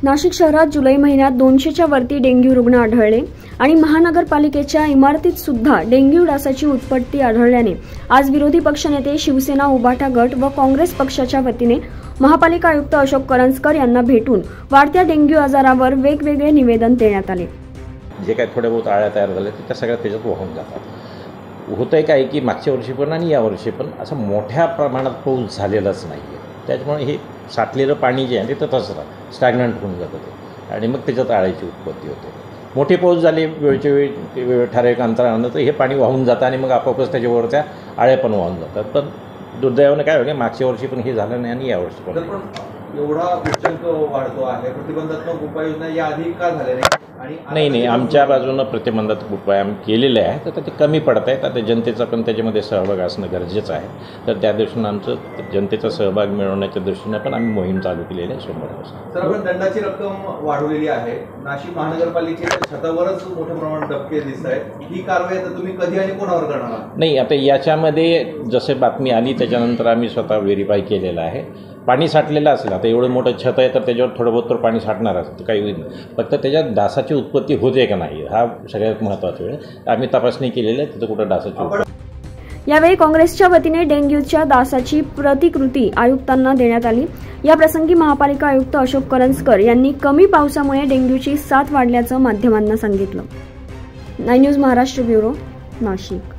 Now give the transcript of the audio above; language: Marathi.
नाशिक शहरात जुलै महिन्यात 200च्या वरती डेंग्यू रुग्ण आढळले आणि महानगरपालिकेच्या इमारतीत सुद्धा डेंग्यू डासाची उत्पत्ती आढळल्याने आज विरोधी पक्षनेते शिवसेना उभाटा गट व काँग्रेस पक्षाच्या वतीने महापालिका आयुक्त अशोक करंजकर यांना भेटून वाढत्या डेंग्यू आजारावर वेगवेगळे निवेदन देण्यात आले। जे काही थोडे बहुत आळ्या तयार झाल्या त्या सगळ्या त्याच्यात वाहून जातात। होतंय काय की मागच्या वर्षी पण आणि या वर्षी पण असं मोठ्या प्रमाणात पाऊस झालेलाच नाही आहे, त्याच्यामुळे हे साठलेलं पाणी जे आहे ते तसंच स्टॅग्नंट होऊन जातं ते आणि मग त्याच्यात आळ्याची उत्पत्ती होते। मोठे पाऊस झाले वेळच्या वेळी ठराविक अंतरानं तर हे पाणी वाहून जातं आणि मग आपोआपच त्याच्यावरच्या आळ्या पण वाहून जातात। पण दुर्दैवानं काय होतं मागच्या वर्षी पण हे झालं नाही आणि यावर्षी पण एवढा उच्चांक वाढतो आहे, प्रतिबंधात्मक उपाययोजना याआधी का झाल्या नाही आमच्या बाजूनं प्रतिबंधात्मक उपाय आम्ही केलेले आहेत, तर ते कमी पडत आहेत। आता जनतेचा पण त्याच्यामध्ये सहभाग असणं गरजेचं आहे, तर त्या दृष्टीनं आमचं जनतेचा सहभाग मिळवण्याच्या दृष्टीनं पण आम्ही मोहीम चालू केलेली आहे 100%। सर, आपण दंडाची रक्कम वाढवलेली आहे, नाशिक महानगरपालिकेच्या छतावरच मोठ्या प्रमाणात डबके दिसत आहेत, ही कारवाई आता तुम्ही कधी आणि कोणावर करणार आहात? नाही, आता याच्यामध्ये जसे बातमी आली त्याच्यानंतर आम्ही स्वतः व्हेरीफाय केलेलं आहे। पाणी साठलेलं असेल, आता एवढं मोठं छत आहे तर त्याच्यावर थोडं बहुत तर पाणी साठणार असतं, काही होईल, फक्त त्याच्यात डासाची उत्पत्ती होते का नाही हा सगळ्यात महत्त्वाचा आहे। आम्ही तपासणी केलेली आहे, तिथं कुठं डासाची उत्पत्ती। यावेळी काँग्रेसच्या वतीने डेंग्यूच्या डासाची प्रतिकृती आयुक्तांना देण्यात आली। या प्रसंगी महापालिका आयुक्त अशोक करंजकर यांनी कमी पावसामुळे डेंग्यूची साथ वाढल्याचं माध्यमांना सांगितलं। 9 न्यूज महाराष्ट्र ब्युरो, नाशिक।